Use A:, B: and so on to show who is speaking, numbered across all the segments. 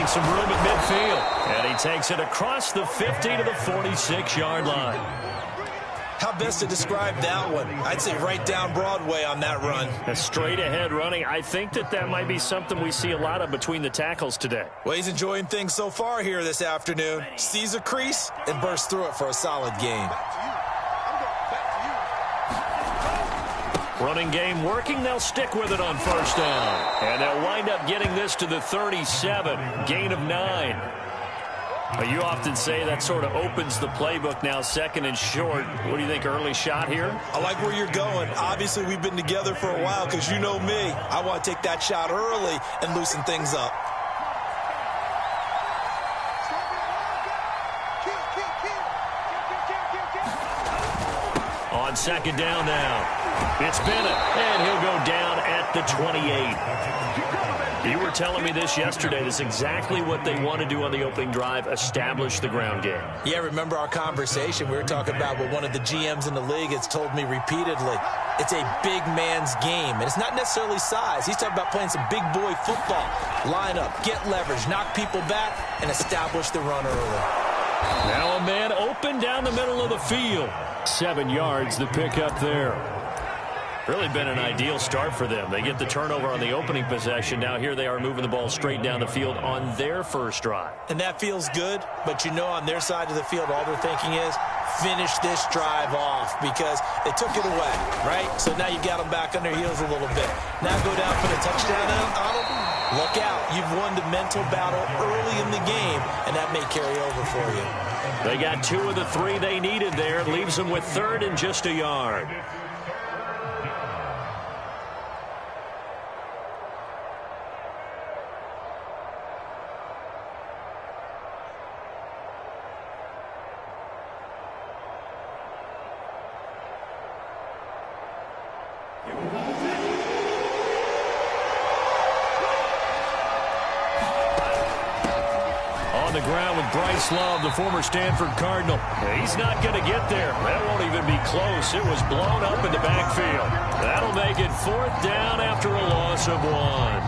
A: finding some room at midfield. And he takes it across the 50 to the 46-yard line.
B: How best to describe that one? I'd say right down Broadway on that run.
A: A straight-ahead running. I think that might be something we see a lot of between the tackles today.
B: Well, he's enjoying things so far here this afternoon. Sees a crease and bursts through it for a solid gain.
A: Running game working. They'll stick with it on first down. And they'll wind up getting this to the 37. Gain of 9. Well, you often say that sort of opens the playbook now, second and short. What do you think, early shot here?
B: I like where you're going. Obviously, we've been together for a while because you know me. I want to take that shot early and loosen things up.
A: On second down now. It's Bennett, and he'll go down at the 28. You were telling me this yesterday. This is exactly what they want to do on the opening drive, establish the ground game.
B: Yeah, remember our conversation? We were talking about what one of the GMs in the league has told me repeatedly. It's a big man's game, and it's not necessarily size. He's talking about playing some big boy football. Line up, get leverage, knock people back, and establish the run early.
A: Now a man open down the middle of the field. 7 yards, the pickup there. Really been an ideal start for them. They get the turnover on the opening possession. Now here they are moving the ball straight down the field on their first drive.
B: And that feels good, but you know on their side of the field all they're thinking is finish this drive off because they took it away, right? So now you got them back on their heels a little bit. Now go down, put a touchdown on them. Look out. You've won the mental battle early in the game, and that may carry over for you.
A: They got 2 of the 3 they needed there. Leaves them with third and just a yard. Love, the former Stanford Cardinal. He's not going to get there. That won't even be close. It was blown up in the backfield. That'll make it 4th down after a loss of 1.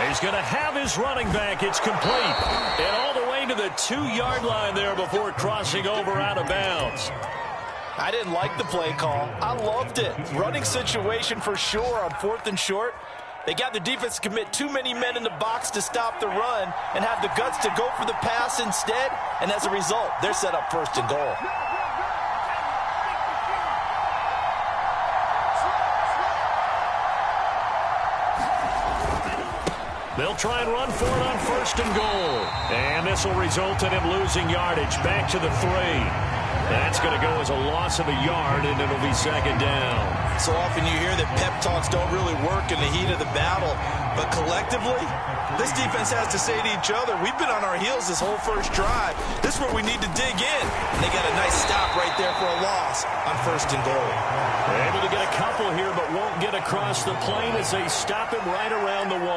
A: He's going to have his running back. It's complete. And all the way to the 2-yard line there before crossing over out of bounds.
B: I didn't like the play call. I loved it. Running situation for sure on 4th and short. They got the defense to commit too many men in the box to stop the run and have the guts to go for the pass instead. And as a result, they're set up 1st and goal.
A: They'll try and run for it on 1st and goal. And this will result in him losing yardage back to the 3. That's going to go as a loss of a yard, and it'll be 2nd down. So often you hear that pep talks don't really work in the heat of the battle. But collectively, this defense has to say to each other, we've been on our heels this whole first drive. This is where we need to dig in. And they got a nice stop right there for a loss on 1st and goal. They're able to get a couple here, but won't get across the plane as they stop him right around the 1.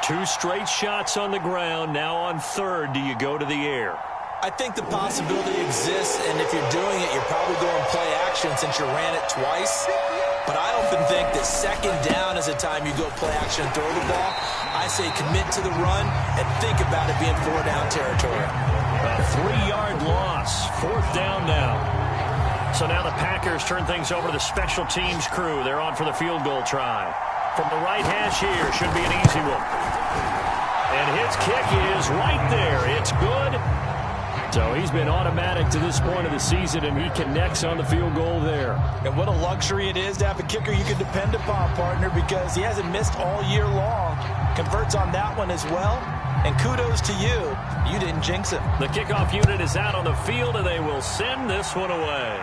A: 2 straight shots on the ground. Now on 3rd, do you go to the air?
B: I think the possibility exists, and if you're doing it, you're probably going play action since you ran it twice. But I often think that 2nd down is a time you go play action and throw the ball. I say commit to the run and think about it being 4-down territory.
A: A 3-yard loss. 4th down now. So now the Packers turn things over to the special teams crew. They're on for the field goal try. From the right hash here, should be an easy one. And his kick is right there. It's good. So he's been automatic to this point of the season, and he connects on the field goal there.
B: And what a luxury it is to have a kicker you can depend upon, partner, because he hasn't missed all year long. Converts on that one as well. And kudos to you. You didn't jinx him.
A: The kickoff unit is out on the field, and they will send this one away.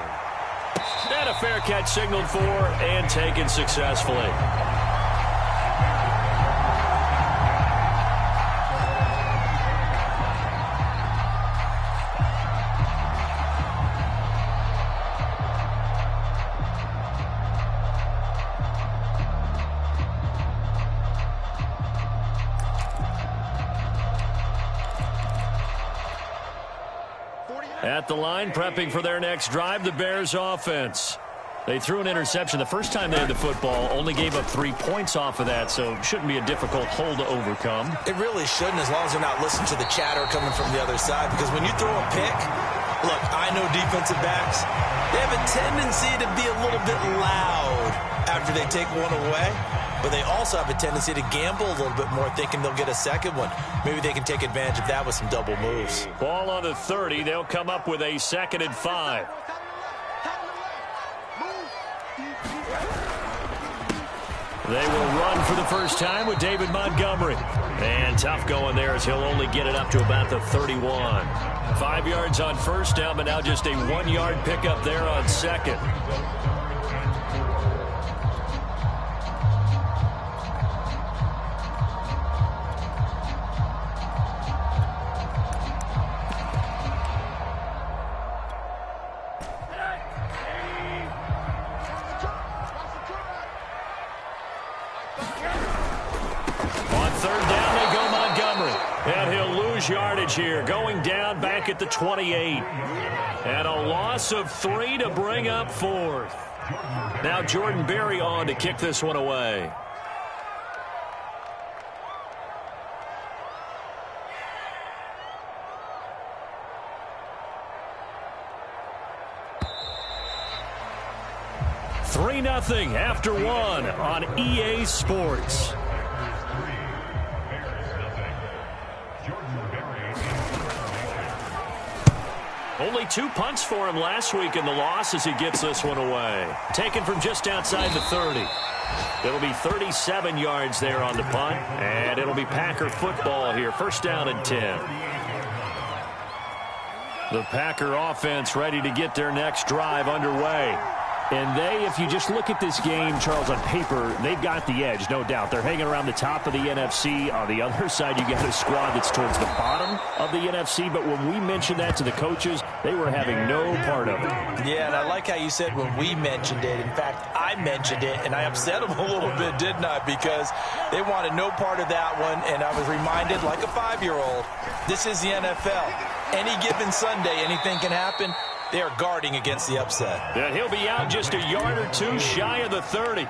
A: And a fair catch signaled for and taken successfully. At the line, prepping for their next drive, the Bears offense. They threw an interception the first time they had the football, only gave up 3 points off of that, so it shouldn't be a difficult hole to overcome.
B: It really shouldn't, as long as they're not listening to the chatter coming from the other side, because when you throw a pick, look, I know defensive backs, they have a tendency to be a little bit loud after they take one away, but they also have a tendency to gamble a little bit more, thinking they'll get a second one. Maybe they can take advantage of that with some double moves.
A: Ball on the 30. They'll come up with a 2nd and 5. They will run for the first time with David Montgomery. And tough going there as he'll only get it up to about the 31. 5 yards on first down, but now just a 1-yard pickup there on second. Yardage here, going down back at the 28. And a loss of 3 to bring up 4th. Now Jordan Berry on to kick this one away. Three 3-0 after 1 on EA Sports. Only 2 punts for him last week in the loss as he gets this one away. Taken from just outside the 30. It'll be 37 yards there on the punt, and it'll be Packer football here. 1st down and 10. The Packer offense ready to get their next drive underway. And they, if you just look at this game, Charles, on paper, they've got the edge, no doubt. They're hanging around the top of the NFC. On the other side, you got a squad that's towards the bottom of the NFC. But when we mentioned that to the coaches, they were having no part of it.
B: Yeah, and I like how you said when we mentioned it. In fact, I mentioned it, and I upset them a little bit, didn't I? Because they wanted no part of that one, and I was reminded, like a 5-year-old, this is the NFL. Any given Sunday, anything can happen. They are guarding against the upset.
A: And he'll be out just a yard or 2 shy of the 30.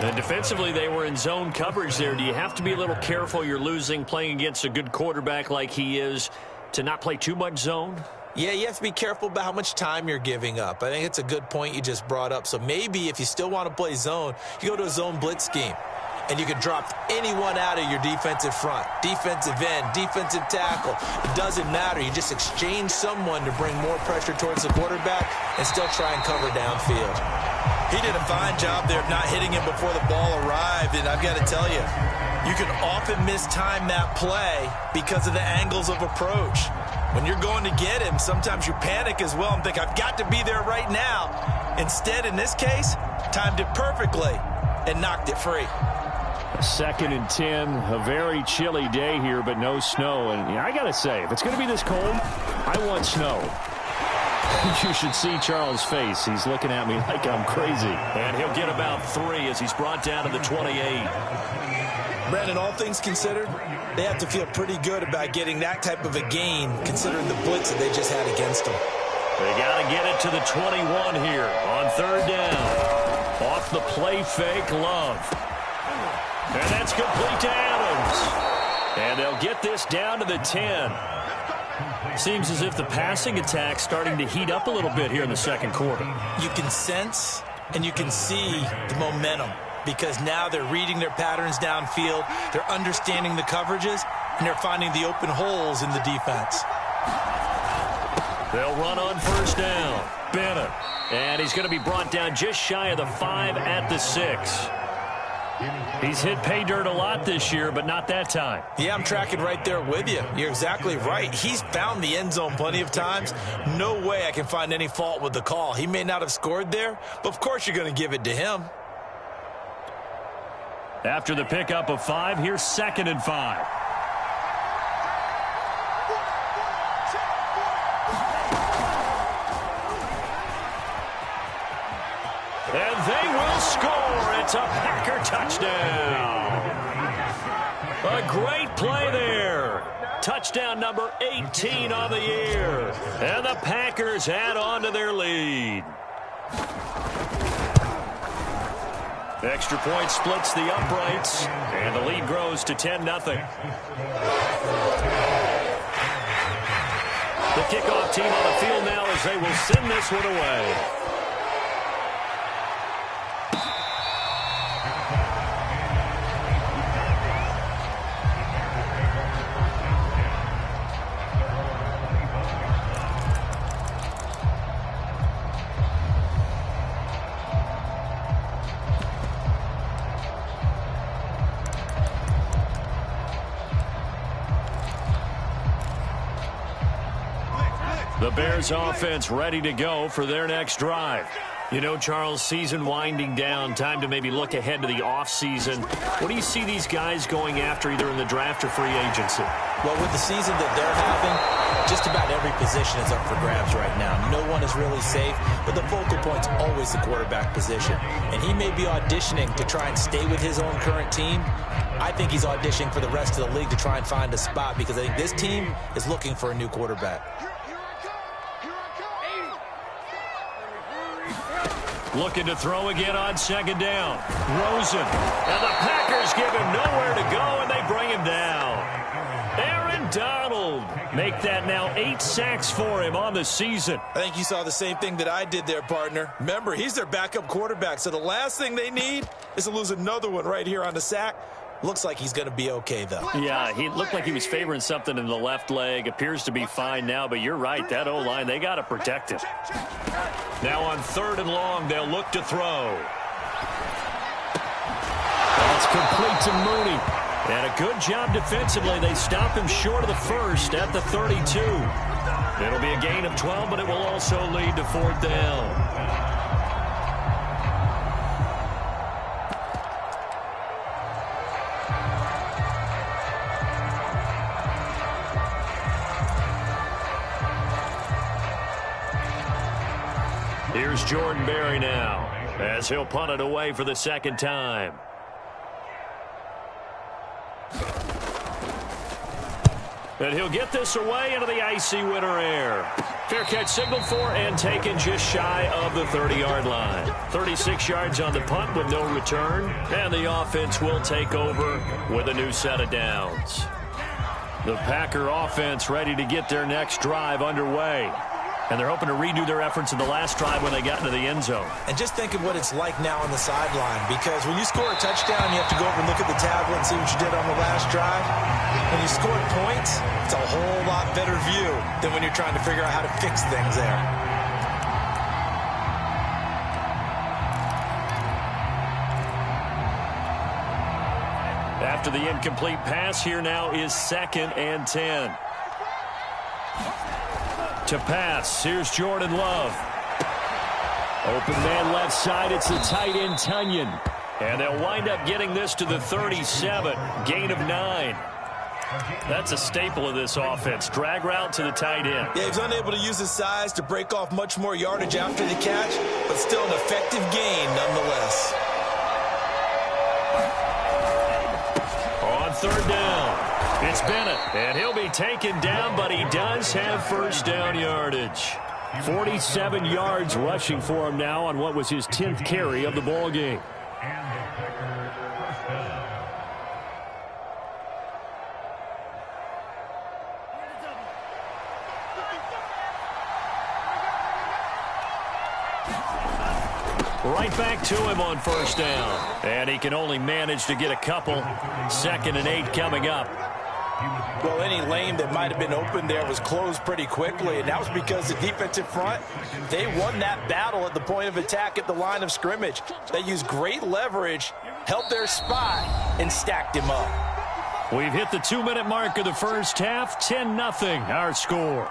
A: And defensively, they were in zone coverage there. Do you have to be a little careful? You're losing playing against a good quarterback like he is to not play too much zone?
B: Yeah, you have to be careful about how much time you're giving up. I think it's a good point you just brought up. So maybe if you still want to play zone, you go to a zone blitz scheme. And you can drop anyone out of your defensive front, defensive end, defensive tackle. It doesn't matter. You just exchange someone to bring more pressure towards the quarterback and still try and cover downfield. He did a fine job there of not hitting him before the ball arrived, and I've got to tell you, you can often mistime that play because of the angles of approach. When you're going to get him, sometimes you panic as well and think, I've got to be there right now. Instead, in this case, timed it perfectly and knocked it free.
A: 2nd and 10, a very chilly day here, but no snow. And I got to say, if it's going to be this cold, I want snow. You should see Charles' face. He's looking at me like I'm crazy. And he'll get about 3 as he's brought down to the 28.
B: Brandon, all things considered, they have to feel pretty good about getting that type of a gain, considering the blitz that they just had against them.
A: They got to get it to the 21 here on 3rd down. Off the play fake, Love. And that's complete to Adams. And they'll get this down to the 10. Seems as if the passing attack's starting to heat up a little bit here in the 2nd quarter.
B: You can sense and you can see the momentum because now they're reading their patterns downfield, they're understanding the coverages, and they're finding the open holes in the defense.
A: They'll run on 1st down. Bennett. And he's going to be brought down just shy of the 5 at the 6. He's hit pay dirt a lot this year, but not that time.
B: Yeah, I'm tracking right there with you. You're exactly right. He's found the end zone plenty of times. No way I can find any fault with the call. He may not have scored there, but of course you're going to give it to him.
A: After the pickup of 5, here's 2nd and 5. And they will score. It's a Packer touchdown. A great play there. Touchdown number 18 on the year. And the Packers add on to their lead. Extra point splits the uprights, and the lead grows to 10-0. The kickoff team on the field now as they will send this one away. The Bears offense ready to go for their next drive. You know, Charles, season winding down, time to maybe look ahead to the offseason. What do you see these guys going after either in the draft or free agency?
B: Well, with the season that they're having, just about every position is up for grabs right now. No one is really safe, but the focal point's always the quarterback position. And he may be auditioning to try and stay with his own current team. I think he's auditioning for the rest of the league to try and find a spot because I think this team is looking for a new quarterback.
A: Looking to throw again on second down. Rosen. And the Packers give him nowhere to go, and they bring him down. Aaron Donald. Make that now 8 sacks for him on the season.
B: I think you saw the same thing that I did there, partner. Remember, he's their backup quarterback, so the last thing they need is to lose another one right here on the sack. Looks like he's going to be okay, though.
A: Yeah, he looked like he was favoring something in the left leg. Appears to be fine now, but you're right. That O-line, they got to protect it. Now on 3rd and long, they'll look to throw. That's complete to Mooney. And a good job defensively. They stop him short of the first at the 32. It'll be a gain of 12, but it will also lead to 4th down. Here's Jordan Berry now, as he'll punt it away for the second time. And he'll get this away into the icy winter air. Fair catch signaled for and taken just shy of the 30-yard line. 36 yards on the punt with no return. And the offense will take over with a new set of downs. The Packer offense ready to get their next drive underway. And they're hoping to redo their efforts in the last drive when they got into the end zone. And just think of what it's like now on the sideline, because when you score a touchdown, you have to go over and look at the tablet and see what you did on the last drive. When you scored points, it's a whole lot better view than when you're trying to figure out how to fix things there. After the incomplete pass, here now is 2nd and 10. To pass, here's Jordan Love. Open man left side, it's the tight end Tunyon. And they'll wind up getting this to the 37, gain of 9. That's a staple of this offense, drag route to the tight end. Yeah, he's unable to use his size to break off much more yardage after the catch, but still an effective gain nonetheless. On 3rd down. It's Bennett, and he'll be taken down, but he does have first down yardage. 47 yards rushing for him now on what was his 10th carry of the ball game. Right back to him on first down. And he can only manage to get a couple. 2nd and 8 coming up. Well, any lane that might have been open there was closed pretty quickly, and that was because the defensive front, they won that battle at the point of attack at the line of scrimmage. They used great leverage, held their spot, and stacked him up. We've hit the 2-minute mark of the first half. 10-0 our score.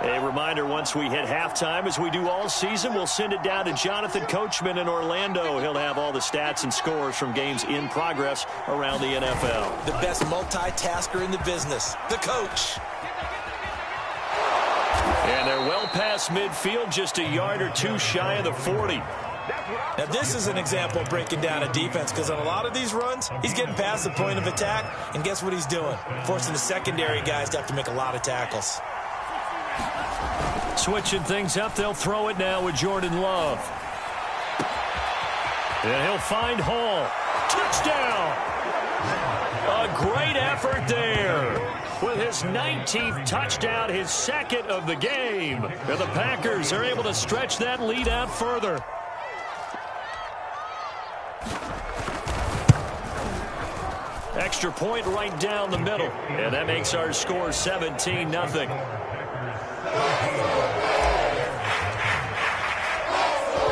A: A reminder, once we hit halftime, as we do all season, we'll send it down to Jonathan Coachman in Orlando. He'll have all the stats and scores from games in progress around the NFL. The best multitasker in the business, the coach. And And they're well past midfield, just a yard or two shy of the 40.
B: Now, this is an example of breaking down a defense, because on a lot of these runs, he's getting past the point of attack, and guess what he's doing? Forcing the secondary guys to have to make a lot of tackles.
A: Switching things up, they'll throw it now with Jordan Love. And he'll find Hall. Touchdown! A great effort there. With his 19th touchdown, his second of the game. And the Packers are able to stretch that lead out further. Extra point right down the middle. And that makes our score 17-0.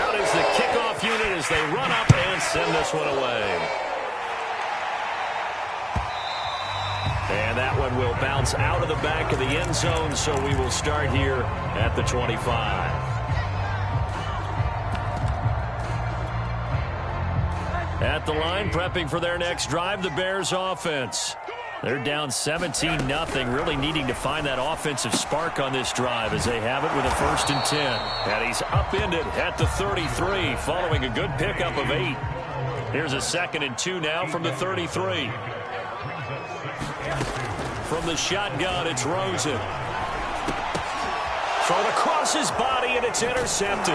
A: Out is the kickoff unit as they run up and send this one away. And that one will bounce out of the back of the end zone, so we will start here at the 25. At the line, prepping for their next drive, the Bears offense. They're down 17-0, really needing to find that offensive spark on this drive as they have it with a 1st and 10. And he's upended at the 33, following a good pickup of 8. Here's a 2nd and 2 now from the 33. From the shotgun, it's Rosen. Thrown across his body, and it's intercepted.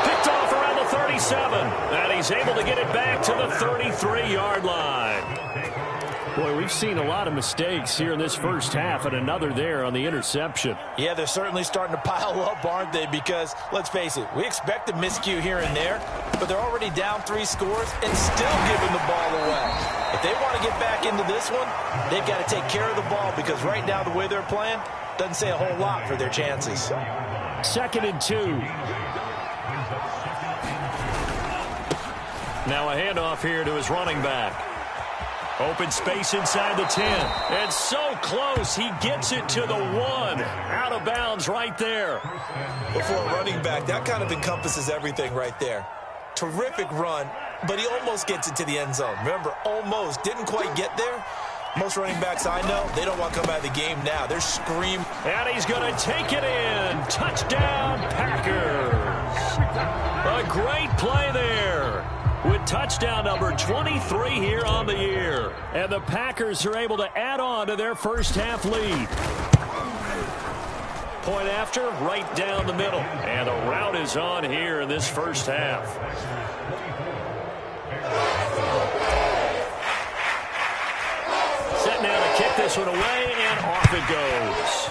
A: Picked off around the 37, and he's able to get it back to the 33-yard line. Boy, we've seen a lot of mistakes here in this first half, and another there on the interception.
B: Yeah, they're certainly starting to pile up, aren't they? Because, let's face it, we expect a miscue here and there, but they're already down 3 scores and still giving the ball away. If they want to get back into this one, they've got to take care of the ball, because right now the way they're playing doesn't say a whole lot for their chances.
A: 2nd and 2. Now a handoff here to his running back. Open space inside the 10. And so close, he gets it to the 1. Out of bounds right there.
B: Before a running back, that kind of encompasses everything right there. Terrific run, but he almost gets it to the end zone. Remember, almost. Didn't quite get there. Most running backs I know, they don't want to come out of the game now. They're screaming.
A: And he's going to take it in. Touchdown, Packers. A great play there. With touchdown number 23 here on the year. And the Packers are able to add on to their first half lead. Point after, right down the middle. And the route is on here in this first half. Set now to kick this one away, and off it goes.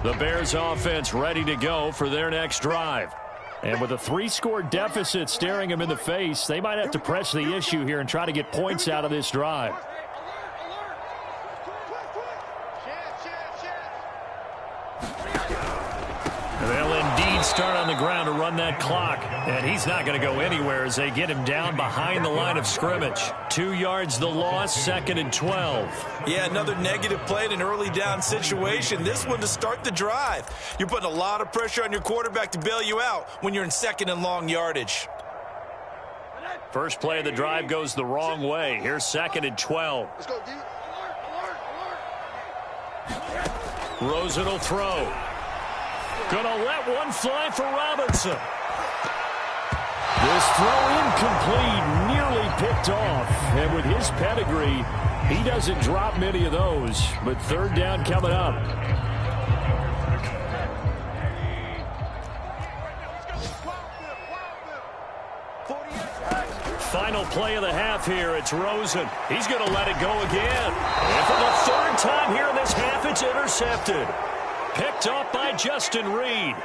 A: The Bears offense ready to go for their next drive. And with a 3-score deficit staring them in the face, they might have to press the issue here and try to get points out of this drive. They'll indeed start on the ground to run that clock. And he's not going to go anywhere as they get him down behind the line of scrimmage. 2 yards the loss, 2nd and 12.
B: Yeah, another negative play in an early down situation. This one to start the drive. You're putting a lot of pressure on your quarterback to bail you out when you're in 2nd and long yardage.
A: First play of the drive goes the wrong way. Here's 2nd and 12.
C: Let's go, D.
A: Rosen will throw. Gonna let one fly for Robinson. This throw incomplete, nearly picked off. And with his pedigree, he doesn't drop many of those. But 3rd down coming up. Final play of the half here. It's Rosen. He's going to let it go again. And for the 3rd time here in this half, it's intercepted. Picked up by Justin Reed.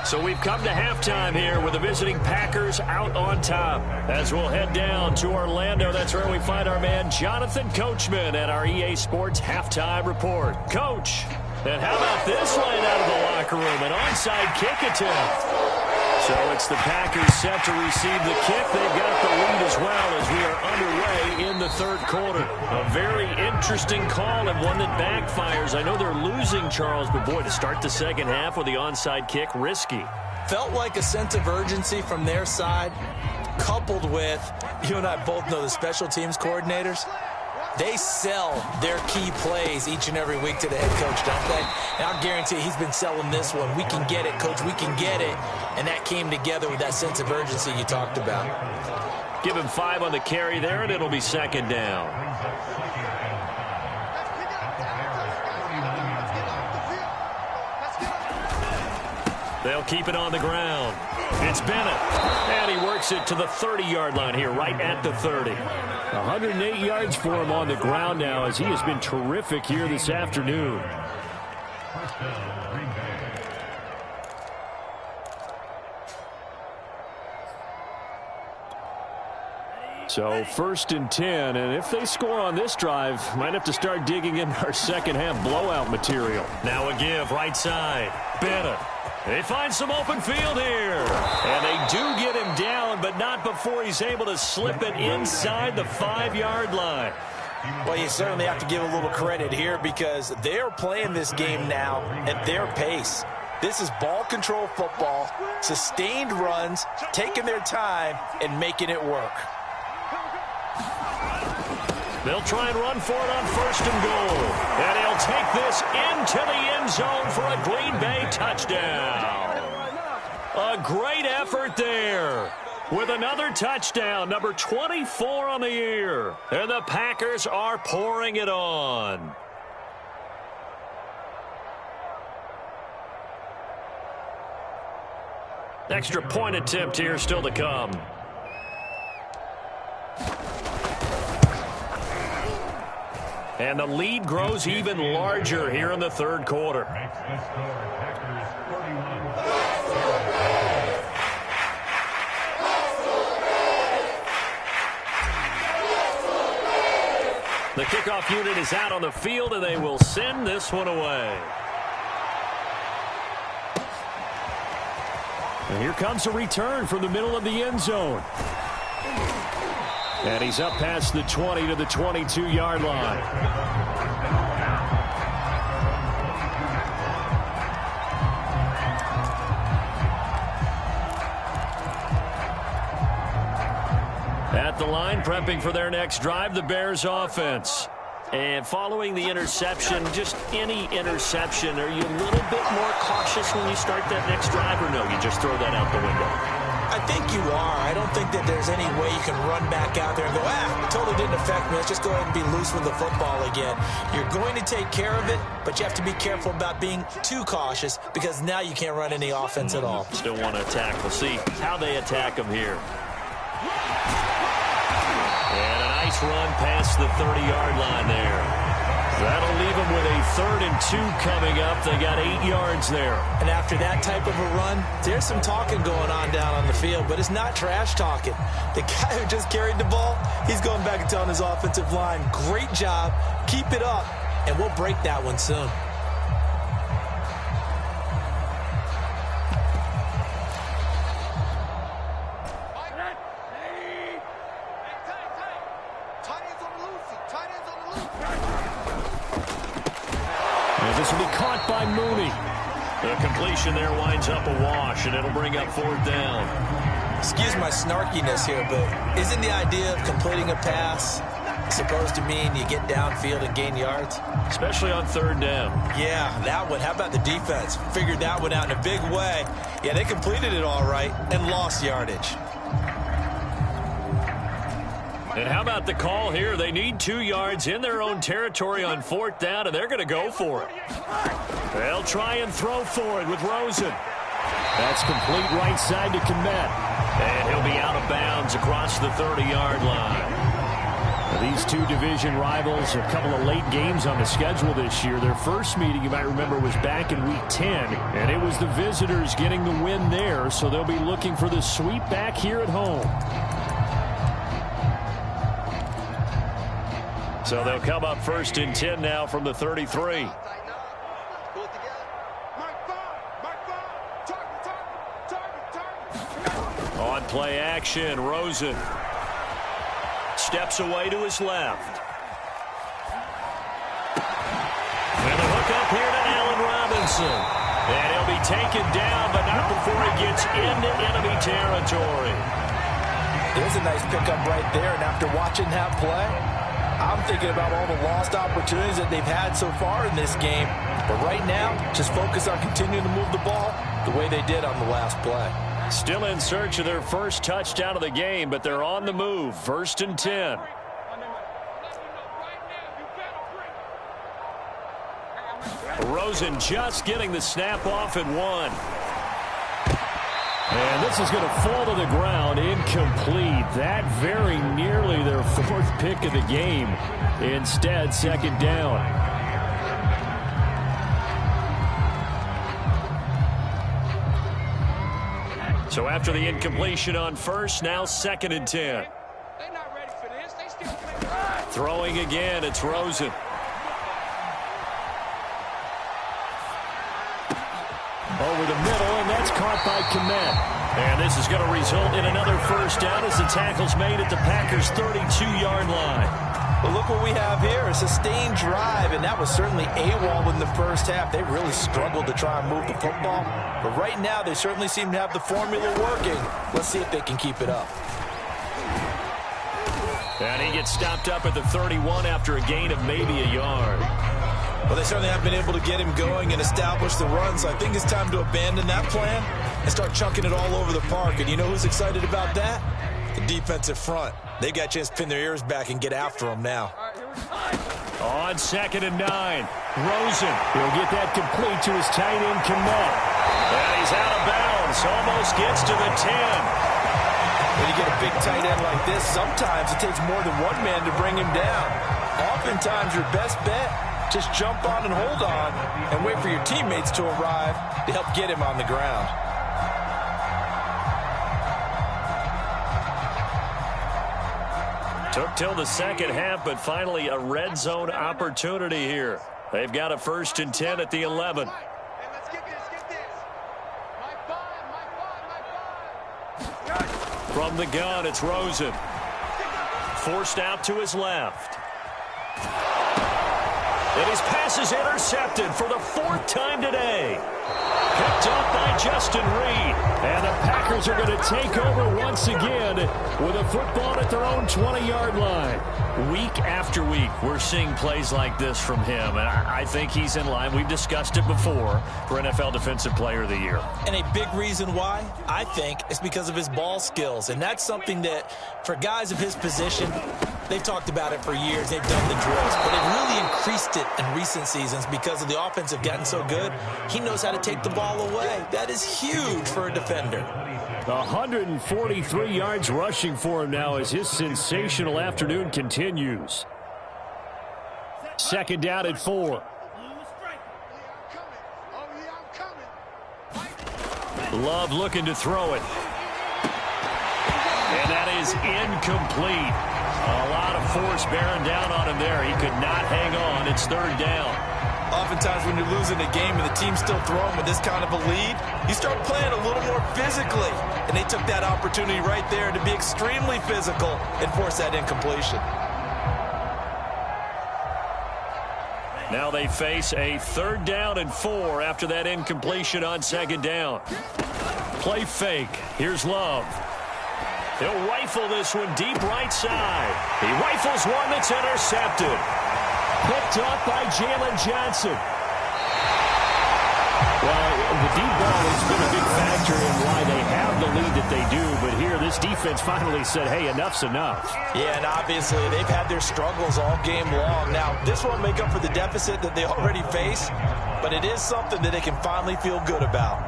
A: So we've come to halftime here with the visiting Packers out on top. As we'll head down to Orlando, that's where we find our man Jonathan Coachman at our EA Sports Halftime Report. Coach, and how about this line out of the locker room? An onside kick attempt. So it's the Packers set to receive the kick. They've got the lead as well as we are underway in the third quarter. A very interesting call and one that backfires. I know they're losing, Charles, but boy, to start the second half with the onside kick, risky.
B: Felt like a sense of urgency from their side, coupled with, you and I both know the special teams coordinators. They sell their key plays each and every week to the head coach, don't they? And I'll guarantee he's been selling this one. We can get it, coach. We can get it. And that came together with that sense of urgency you talked about.
A: Give him 5 on the carry there, and it'll be second down. They'll keep it on the ground. It's Bennett, and he works it to the 30-yard line here, right at the 30. 108 yards for him on the ground now as he has been terrific here this afternoon. So 1st and 10, and if they score on this drive, might have to start digging in our second half blowout material. Now a give right side. Bennett. They find some open field here. And they do get him down, but not before he's able to slip it inside the 5-yard line.
B: Well, you certainly have to give a little credit here because they're playing this game now at their pace. This is ball control football, sustained runs, taking their time, and making it work.
A: They'll try and run for it on 1st and goal. And he'll take this into the end zone for a Green Bay touchdown. A great effort there with another touchdown, number 24 on the year. And the Packers are pouring it on. Extra point attempt here still to come. And the lead grows even larger here in the third quarter. The kickoff unit is out on the field, and they will send this one away. And here comes a return from the middle of the end zone. And he's up past the 20 to the 22-yard line. At the line, prepping for their next drive, the Bears offense. And following the interception, just any interception, are you a little bit more cautious when you start that next drive, or no, you just throw that out the window?
B: I think you are. I don't think that there's any way you can run back out there and go, it totally didn't affect me. Let's just go ahead and be loose with the football again. You're going to take care of it, but you have to be careful about being too cautious because now you can't run any offense at all.
A: Still want to attack. We'll see how they attack them here. And a nice run past the 30-yard line there. That'll leave them with a 3rd and 2 coming up. They got 8 yards there.
B: And after that type of a run, there's some talking going on down on the field, but it's not trash talking. The guy who just carried the ball, he's going back and telling his offensive line, great job, keep it up, and we'll break that one soon.
A: This will be caught by Mooney. The completion there winds up a wash, and it'll bring up 4th down.
B: Excuse my snarkiness here, but isn't the idea of completing a pass supposed to mean you get downfield and gain yards?
A: Especially on 3rd down.
B: Yeah, that one. How about the defense? Figured that one out in a big way. Yeah, they completed it all right and lost yardage.
A: And how about the call here? They need 2 yards in their own territory on 4th down, and they're going to go for it. They'll try and throw for it with Rosen. That's complete right side to Kmet. And he'll be out of bounds across the 30-yard line. Now, these two division rivals, a couple of late games on the schedule this year. Their first meeting, you might remember, was back in Week 10, and it was the visitors getting the win there, so they'll be looking for the sweep back here at home. So they'll come up 1st and 10 now from the 33. Play action. Rosen steps away to his left. And a hook up here to Allen Robinson. And he'll be taken down, but not before he gets into enemy territory.
B: There's a nice pickup right there, and after watching that play, I'm thinking about all the lost opportunities that they've had so far in this game. But right now, just focus on continuing to move the ball the way they did on the last play.
A: Still in search of their first touchdown of the game, but they're on the move. 1st and 10. Rosen just getting the snap off at 1. And this is going to fall to the ground, incomplete. That very nearly their 4th pick of the game. Instead, 2nd down. So after the incompletion on 1st, now 2nd and 10. Throwing again, it's Rosen. Over the middle, and that's caught by Kmet. And this is going to result in another 1st down as the tackle's made at the Packers' 32-yard line.
B: Well, look what we have here, a sustained drive, and that was certainly AWOL in the first half. They really struggled to try and move the football. But right now, they certainly seem to have the formula working. Let's see if they can keep it up.
A: And he gets stopped up at the 31 after a gain of maybe a yard.
B: Well, they certainly have been able to get him going and establish the run, so I think it's time to abandon that plan and start chunking it all over the park. And you know who's excited about that? The defensive front. They got a chance to pin their ears back and get after him now.
A: On 2nd and 9, Rosen. He'll get that complete to his tight end, Kmet. And he's out of bounds. Almost gets to the 10.
B: When you get a big tight end like this, sometimes it takes more than one man to bring him down. Oftentimes, your best bet, just jump on and hold on and wait for your teammates to arrive to help get him on the ground.
A: Took till the 2nd half, but finally a red zone opportunity here. They've got a 1st and 10 at the 11. From the gun, it's Rosen. Forced out to his left. And his pass is intercepted for the 4th time today. Picked up by Justin Reed. And the Packers are going to take over once again with a football at their own 20-yard line. Week after week, we're seeing plays like this from him. And I think he's in line. We've discussed it before for NFL Defensive Player of the Year.
B: And a big reason why, I think, is because of his ball skills. And that's something that, for guys of his position, they've talked about it for years. They've done the drills. But they've really increased it in recent seasons because of the offense have gotten so good. He knows how to take the ball away. That is huge for a defender.
A: 143 yards rushing for him now as his sensational afternoon continues. 2nd down at 4. Love looking to throw it. And that is incomplete. A lot of force bearing down on him there. He could not hang on. It's 3rd down.
B: Oftentimes when you're losing a game and the team's still throwing with this kind of a lead, you start playing a little more physically. And they took that opportunity right there to be extremely physical and force that incompletion.
A: Now they face a 3rd down and 4 after that incompletion on 2nd down. Play fake. Here's Love. He'll rifle this one deep right side. He rifles one that's intercepted. Picked up by Jalen Johnson. Well, the deep ball has been a big factor in why they have the lead that they do. But here, this defense finally said, hey, enough's enough.
B: Yeah, and obviously they've had their struggles all game long. Now, this won't make up for the deficit that they already face, but it is something that they can finally feel good about.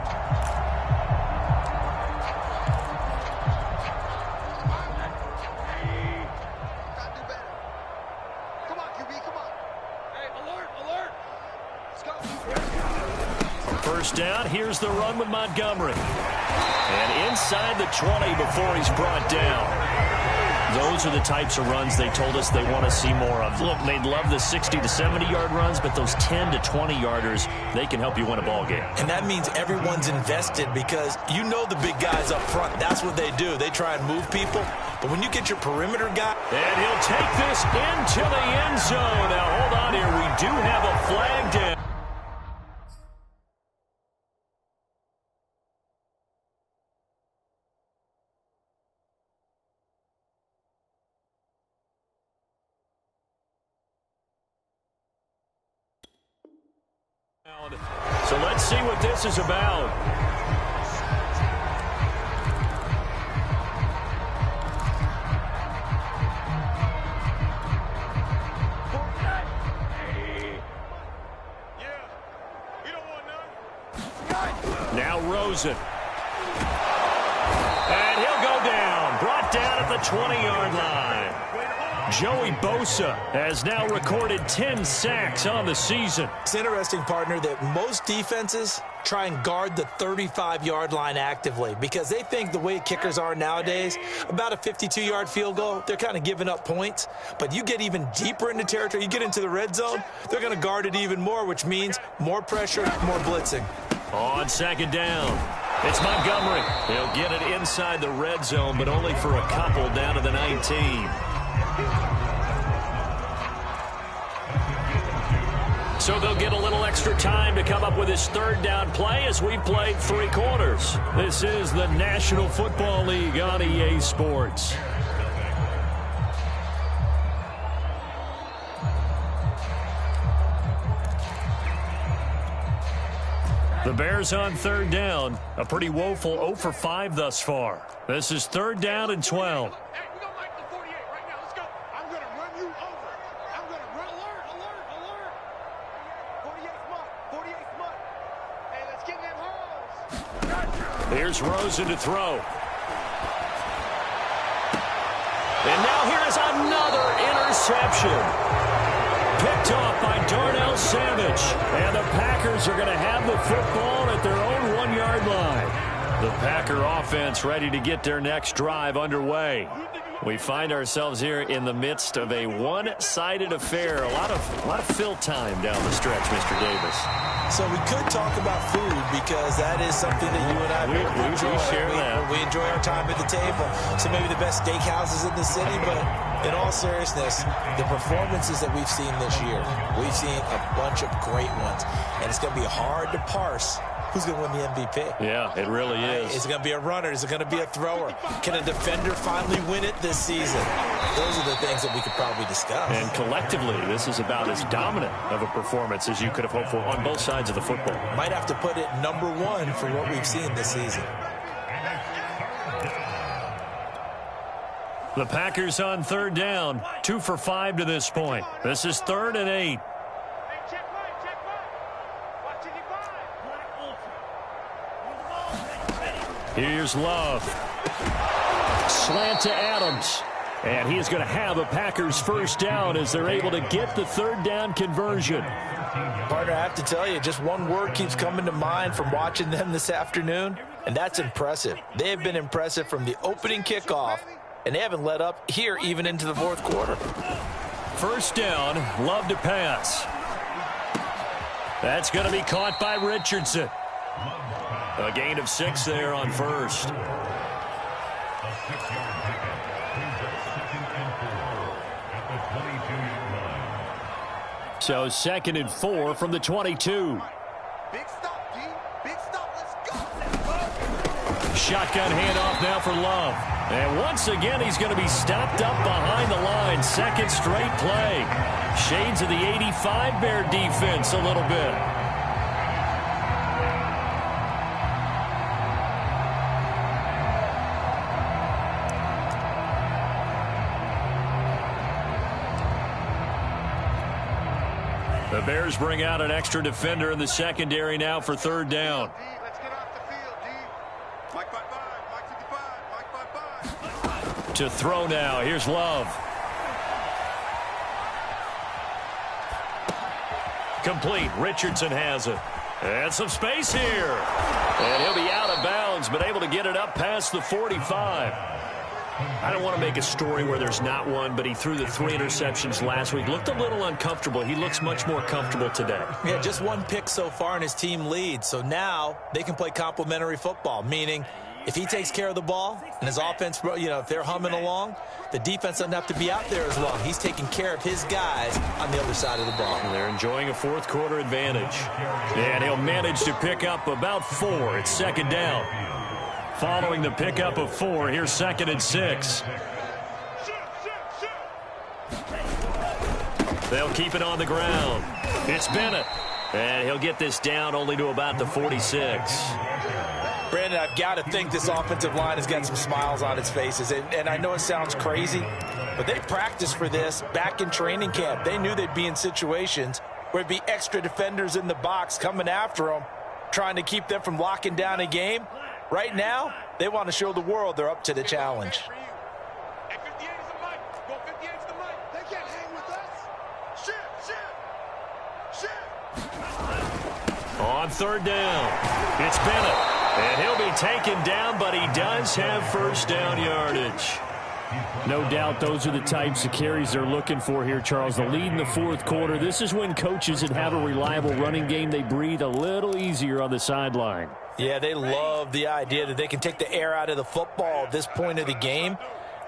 A: First down, here's the run with Montgomery. And inside the 20 before he's brought down. Those are the types of runs they told us they want to see more of. Look, they'd love the 60 to 70-yard runs, but those 10 to 20-yarders, they can help you win a ball game. And
B: that means everyone's invested because you know the big guys up front. That's what they do. They try and move people. But when you get your perimeter guy...
A: And he'll take this into the end zone. Now, hold on here. We do have a flag down. So let's see what this is about. Now Rosen. And he'll go down. Brought down at the 20-yard line. Joey Bosa has now recorded 10 sacks on the season.
B: It's interesting, partner, that most defenses try and guard the 35-yard line actively because they think the way kickers are nowadays, about a 52-yard field goal, they're kind of giving up points. But you get even deeper into territory, you get into the red zone, they're going to guard it even more, which means more pressure, more blitzing.
A: On second down, it's Montgomery. He'll get it inside the red zone, but only for a couple down to the 19. So they'll get a little extra time to come up with his third down play as we've played 3 quarters. This is the National Football League on EA Sports. The Bears on third down. A pretty woeful 0 for 5 thus far. This is third down and 12. Here's Rosen to throw. And now here is another interception. Picked off by Darnell Savage. And the Packers are going to have the football at their own 1-yard line. The Packer offense ready to get their next drive underway. We find ourselves here in the midst of a one-sided affair. A lot of fill time down the stretch, Mr. Davis.
B: So we could talk about food because that is something that you and I enjoy. We enjoy our time at the table. So maybe the best steakhouses in the city, but in all seriousness, the performances that we've seen this year, we've seen a bunch of great ones. And it's going to be hard to parse who's going to win the MVP.
A: Yeah, it really is.
B: Is it going to be a runner? Is it going to be a thrower? Can a defender finally win it this season? Those are the things that we could probably discuss.
A: And collectively, this is about as dominant of a performance as you could have hoped for on both sides of the football.
B: Might have to put it number 1 for what we've seen this season.
A: The Packers on third down, 2 for 5 to this point. This is 3rd and 8. Here's Love. Slant to Adams. And he is going to have a Packers first down as they're able to get the third down conversion.
B: Partner, I have to tell you, just one word keeps coming to mind from watching them this afternoon, and that's impressive. They have been impressive from the opening kickoff, and they haven't let up here even into the 4th quarter.
A: First down, Love to pass. That's going to be caught by Richardson. A gain of 6 there on first. So 2nd and 4 from the 22.
C: Big stop, D. Big stop. Let's go.
A: Shotgun handoff now for Love. And once again, he's going to be stopped up behind the line. 2nd straight play. Shades of the 85 Bear defense a little bit. The Bears bring out an extra defender in the secondary now for third down.
C: Let's get off the field, D. Mike 5-5, Mike 55, Mike 5-5.
A: To throw now. Here's Love. Complete. Richardson has it. And some space here. And he'll be out of bounds, but able to get it up past the 45. I don't want to make a story where there's not one, but he threw the 3 interceptions last week. Looked a little uncomfortable. He looks much more comfortable today.
B: Yeah, just 1 pick so far and his team leads. So now they can play complementary football, meaning if he takes care of the ball and his offense, if they're humming along, the defense doesn't have to be out there as long. He's taking care of his guys on the other side of the ball.
A: And they're enjoying a fourth-quarter advantage. And he'll manage to pick up about 4. It's second down. Following the pickup of 4, here's 2nd and 6. They'll keep it on the ground. It's Bennett. And he'll get this down only to about the 46.
B: Brandon, I've got to think this offensive line has got some smiles on its faces. And I know it sounds crazy, but they practiced for this back in training camp. They knew they'd be in situations where it'd be extra defenders in the box coming after them, trying to keep them from locking down a game. Right now, they want to show the world they're up to the challenge.
A: On 3rd down, it's Bennett. And he'll be taken down, but he does have first down yardage. No doubt those are the types of carries they're looking for here, Charles. The lead in the 4th quarter. This is when coaches that have a reliable running game, they breathe a little easier on the sideline.
B: Yeah, they love the idea that they can take the air out of the football at this point of the game.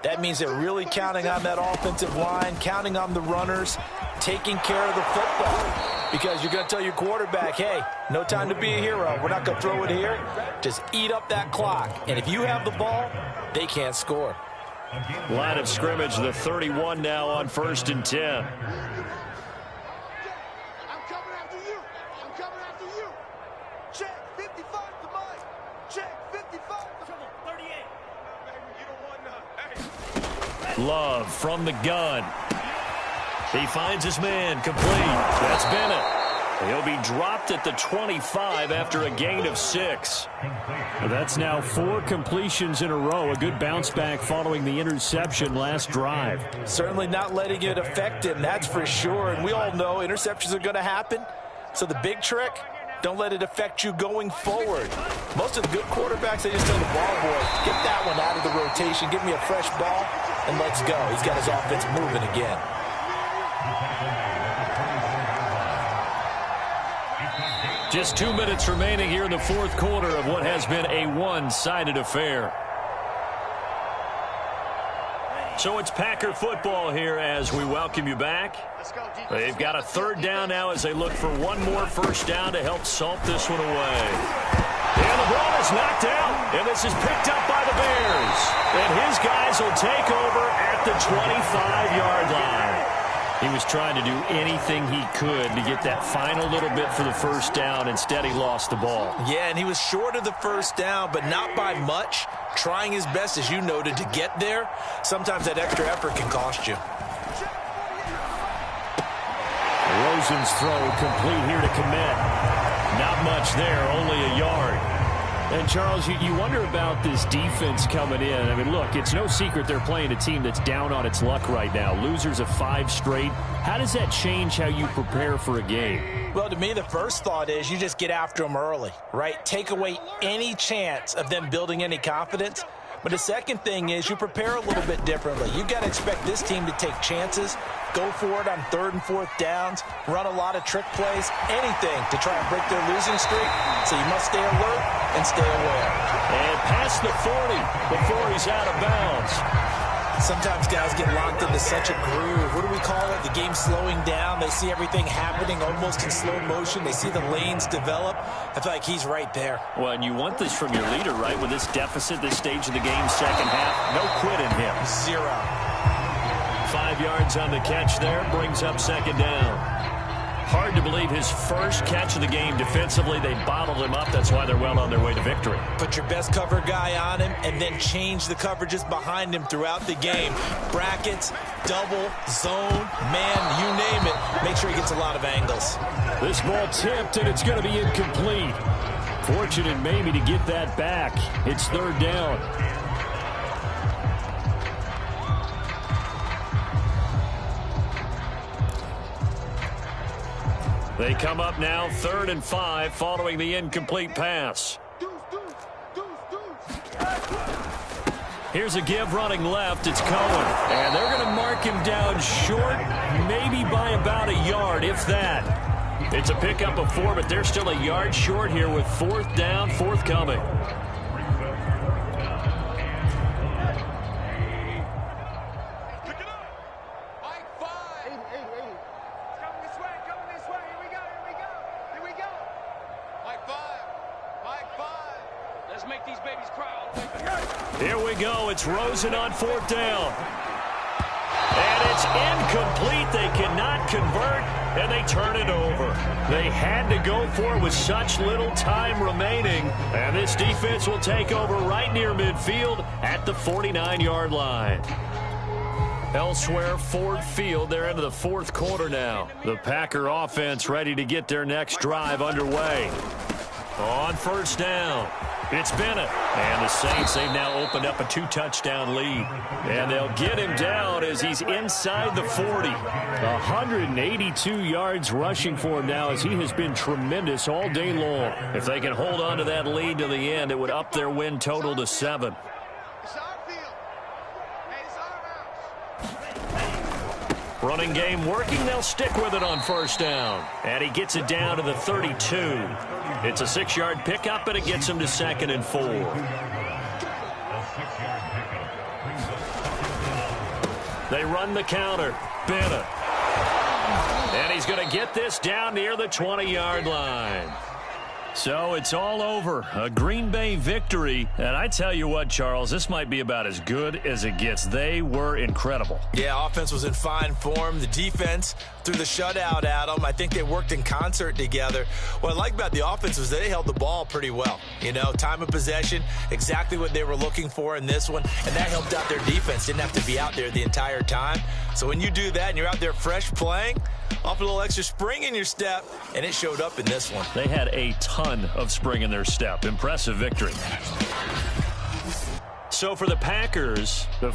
B: That means they're really counting on that offensive line, counting on the runners, taking care of the football. Because you're going to tell your quarterback, hey, no time to be a hero. We're not going to throw it here. Just eat up that clock. And if you have the ball, they can't score.
A: Line of scrimmage, the 31 now on 1st and 10.
C: I'm coming after you. I'm coming after you. Check 55 to Mike. Check 55 to 38. You don't want none.
A: Love from the gun. He finds his man complete. That's Bennett. He'll be dropped at the 25 after a gain of 6. That's now 4 completions in a row. A good bounce back following the interception last drive.
B: Certainly not letting it affect him, that's for sure. And we all know interceptions are going to happen. So the big trick, don't let it affect you going forward. Most of the good quarterbacks, they just tell the ball boy, get that one out of the rotation, give me a fresh ball, and let's go. He's got his offense moving again.
A: Just 2 minutes remaining here in the 4th quarter of what has been a one-sided affair. So it's Packer football here as we welcome you back. They've got a 3rd down now as they look for one more first down to help salt this one away. And the ball is knocked out, and this is picked up by the Bears. And his guys will take over at the 25-yard line. He was trying to do anything he could to get that final little bit for the first down. Instead, he lost the ball.
B: Yeah, and he was short of the first down, but not by much. Trying his best, as you noted, to get there. Sometimes that extra effort can cost you.
A: Rosen's throw complete here to commit. Not much there, only a yard. And, Charles, you wonder about this defense coming in. I mean, look, it's no secret they're playing a team that's down on its luck right now. Losers of 5 straight. How does that change how you prepare for a game?
B: Well, to me, the first thought is you just get after them early, right? Take away any chance of them building any confidence. But the second thing is you prepare a little bit differently. You've got to expect this team to take chances, go for it on 3rd and 4th downs, run a lot of trick plays, anything to try and break their losing streak. So you must stay alert and stay aware.
A: And past the 40 before he's out of bounds.
B: Sometimes guys get locked into such a groove. What do we call it? The game slowing down. They see everything happening almost in slow motion. They see the lanes develop. I feel like he's right there.
A: Well, and you want this from your leader, right? With this deficit, this stage of the game, second half, no quit in him.
B: 0.
A: 5 yards on the catch there, brings up second down. Hard to believe his first catch of the game defensively. They bottled him up. That's why they're well on their way to victory.
B: Put your best cover guy on him and then change the coverages behind him throughout the game. Brackets, double, zone, man, you name it. Make sure he gets a lot of angles.
A: This ball tipped, and it's going to be incomplete. Fortunate maybe to get that back. It's 3rd down. They come up now 3rd and 5 following the incomplete pass. Here's a give running left. It's Cohen. And they're going to mark him down short, maybe by about a yard, if that. It's a pickup of 4, but they're still a yard short here with 4th down, forthcoming. Here we go. It's Rosen on 4th down. And it's incomplete. They cannot convert, and they turn it over. They had to go for it with such little time remaining. And this defense will take over right near midfield at the 49-yard line. Elsewhere, Ford Field. They're into the 4th quarter now. The Packer offense ready to get their next drive underway. On 1st down, it's Bennett. And the Saints, they've now opened up a 2-touchdown lead. And they'll get him down as he's inside the 40. 182 yards rushing for him now as he has been tremendous all day long. If they can hold on to that lead to the end, it would up their win total to 7. Running game working. They'll stick with it on 1st down. And he gets it down to the 32. It's a 6-yard pickup, and it gets him to 2nd and 4. They run the counter. Bennett. And he's going to get this down near the 20-yard line. So it's all over. A Green Bay victory. And I tell you what, Charles, this might be about as good as it gets. They were incredible.
B: Yeah, offense was in fine form. The defense threw the shutout at them. I think they worked in concert together. What I like about the offense was they held the ball pretty well. You know, time of possession, exactly what they were looking for in this one. And that helped out their defense. Didn't have to be out there the entire time. So when you do that and you're out there fresh playing, off a little extra spring in your step, and it showed up in this one.
A: They had a ton of spring in their step. Impressive victory. So for the Packers, the